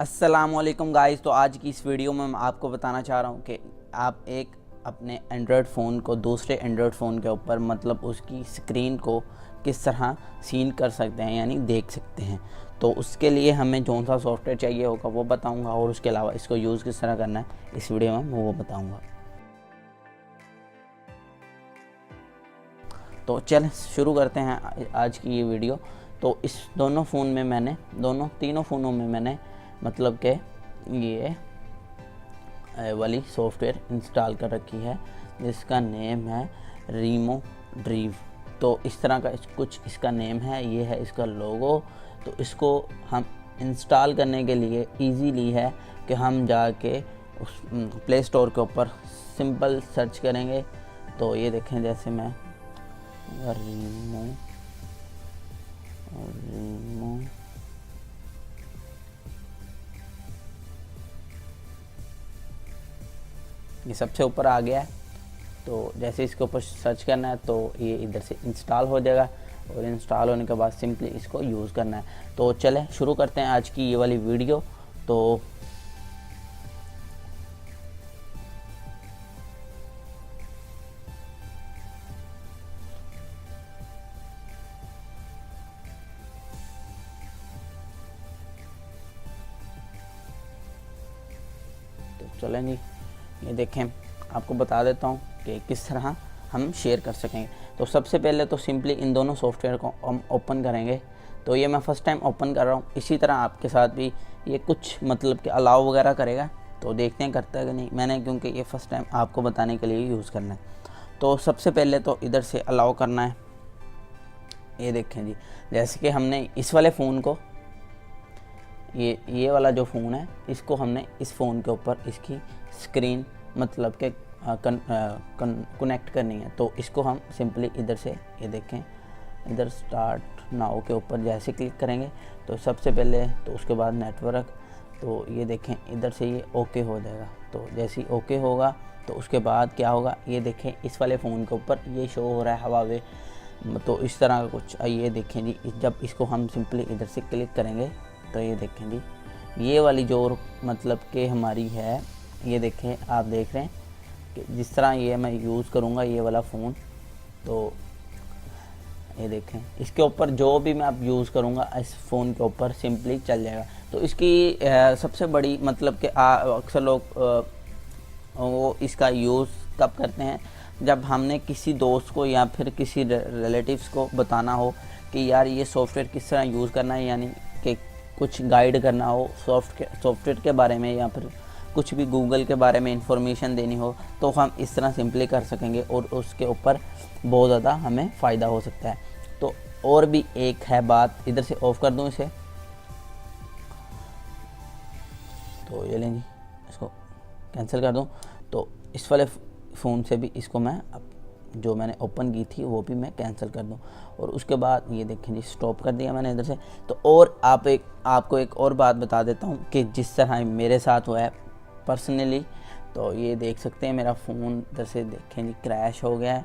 अस्सलामुअलैकुम गाइस। तो आज की इस वीडियो में मैं आपको बताना चाह रहा हूँ कि आप एक अपने एंड्रॉयड फ़ोन को दूसरे एंड्रॉयड फ़ोन के ऊपर मतलब उसकी स्क्रीन को किस तरह सीन कर सकते हैं, यानी देख सकते हैं। तो उसके लिए हमें कौन सा सॉफ्टवेयर चाहिए होगा वो बताऊँगा, और उसके अलावा इसको यूज़ किस तरह करना है इस वीडियो में मैं वो बताऊँगा। तो चलें शुरू करते हैं आज की ये वीडियो। तो इस तीनों फ़ोनों में मैंने मतलब कि ये वाली सॉफ्टवेयर इंस्टॉल कर रखी है जिसका नेम है रीमो ड्रीव। तो इस तरह का कुछ इसका नेम है, ये है इसका लोगो। तो इसको हम इंस्टॉल करने के लिए इजीली है कि हम जाके उस प्ले स्टोर के ऊपर सिंपल सर्च करेंगे। तो ये देखें, जैसे मैं रीमो ये सबसे ऊपर आ गया है। तो जैसे इसके ऊपर सर्च करना है तो ये इधर से इंस्टॉल हो जाएगा, और इंस्टॉल होने के बाद सिंपली इसको यूज़ करना है। तो चलें शुरू करते हैं आज की ये वाली वीडियो। तो चलें जी, ये देखें, आपको बता देता हूँ कि किस तरह हम शेयर कर सकेंगे। तो सबसे पहले तो सिंपली इन दोनों सॉफ्टवेयर को हम ओपन करेंगे। तो ये मैं फ़र्स्ट टाइम ओपन कर रहा हूँ, इसी तरह आपके साथ भी ये कुछ मतलब कि अलाउ वगैरह करेगा। तो देखते हैं करता है कि नहीं, मैंने क्योंकि ये फ़र्स्ट टाइम आपको बताने के लिए यूज़ करना है। तो सबसे पहले तो इधर से अलाउ करना है। ये देखें जी, जैसे कि हमने इस वाले फ़ोन को ये वाला जो फ़ोन है इसको हमने इस फ़ोन के ऊपर इसकी स्क्रीन मतलब के कनेक्ट करनी है। तो इसको हम सिंपली इधर से, ये देखें, इधर स्टार्ट नाउ के ऊपर जैसे क्लिक करेंगे तो सबसे पहले, तो उसके बाद नेटवर्क, तो ये देखें इधर से ये ओके हो जाएगा। तो जैसे ही ओके होगा तो उसके बाद क्या होगा, ये देखें इस वाले फ़ोन के ऊपर ये शो हो रहा है हवावे। तो इस तरह का कुछ, ये देखें जी, जब इसको हम सिंपली इधर से क्लिक करेंगे तो ये देखें जी, ये वाली जो मतलब कि हमारी है, ये देखें, आप देख रहे हैं कि जिस तरह ये मैं यूज़ करूँगा ये वाला फ़ोन, तो ये देखें इसके ऊपर जो भी मैं अब यूज़ करूँगा इस फ़ोन के ऊपर सिंपली चल जाएगा। तो इसकी सबसे बड़ी मतलब कि अक्सर लोग वो इसका यूज़ कब करते हैं, जब हमने किसी दोस्त को या फिर किसी रिलेटिव्स को बताना हो कि यार ये सॉफ्टवेयर किस तरह यूज़ करना है, यानी कि कुछ गाइड करना हो सॉफ्टवेयर के बारे में, या फिर कुछ भी गूगल के बारे में इंफॉर्मेशन देनी हो, तो हम इस तरह सिंपली कर सकेंगे और उसके ऊपर बहुत ज़्यादा हमें फ़ायदा हो सकता है। तो और भी एक है बात, इधर से ऑफ़ कर दूँ इसे, तो ये लें जी, इसको कैंसिल कर दूँ। तो इस वाले फ़ोन से भी इसको मैं अब जो मैंने ओपन की थी वो भी मैं कैंसिल कर दूं, और उसके बाद ये देखें जी, स्टॉप कर दिया मैंने इधर से। तो और आपको एक और बात बता देता हूं कि जिस तरह मेरे साथ हुआ है पर्सनली, तो ये देख सकते हैं मेरा फ़ोन इधर से देखें जी क्रैश हो गया है।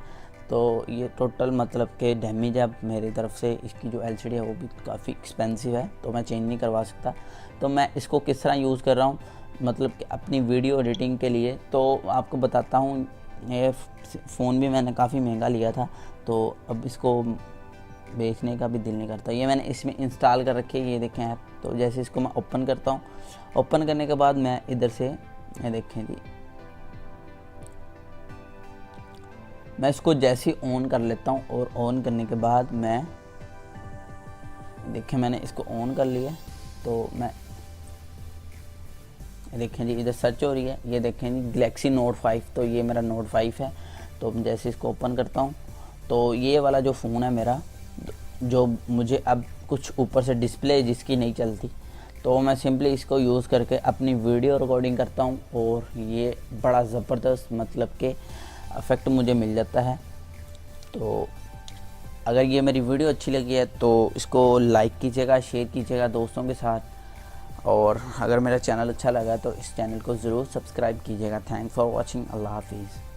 तो ये टोटल मतलब कि डैमेज है मेरी तरफ से। इसकी जो LCD है वो भी काफ़ी एक्सपेंसिव है, तो मैं चेंज नहीं करवा सकता। तो मैं इसको किस तरह यूज़ कर रहा हूँ मतलब कि अपनी वीडियो एडिटिंग के लिए, तो आपको बताता हूँ। ये फ़ोन भी मैंने काफ़ी महंगा लिया था, तो अब इसको बेचने का भी दिल नहीं करता। ये मैंने इसमें इंस्टॉल कर रखी है, ये देखें ऐप। तो जैसे इसको मैं ओपन करता हूँ, ओपन करने के बाद मैं इधर से, ये देखें जी, मैं इसको जैसे ही ऑन कर लेता हूँ, और ऑन करने के बाद मैं देखें मैंने इसको ऑन कर लिया। तो मैं देखें जी इधर सर्च हो रही है, ये देखें जी गैलेक्सी नोट 5। तो ये मेरा नोट 5 है। तो जैसे इसको ओपन करता हूँ तो ये वाला जो फ़ोन है मेरा, जो मुझे अब कुछ ऊपर से डिस्प्ले जिसकी नहीं चलती, तो मैं सिंपली इसको यूज़ करके अपनी वीडियो रिकॉर्डिंग करता हूँ, और ये बड़ा ज़बरदस्त मतलब कि इफ़ेक्ट मुझे मिल जाता है। तो अगर ये मेरी वीडियो अच्छी लगी है तो इसको लाइक कीजिएगा, शेयर कीजिएगा दोस्तों के साथ, और अगर मेरा चैनल अच्छा लगा तो इस चैनल को ज़रूर सब्सक्राइब कीजिएगा। Thanks for watching. अल्लाह हाफिज़।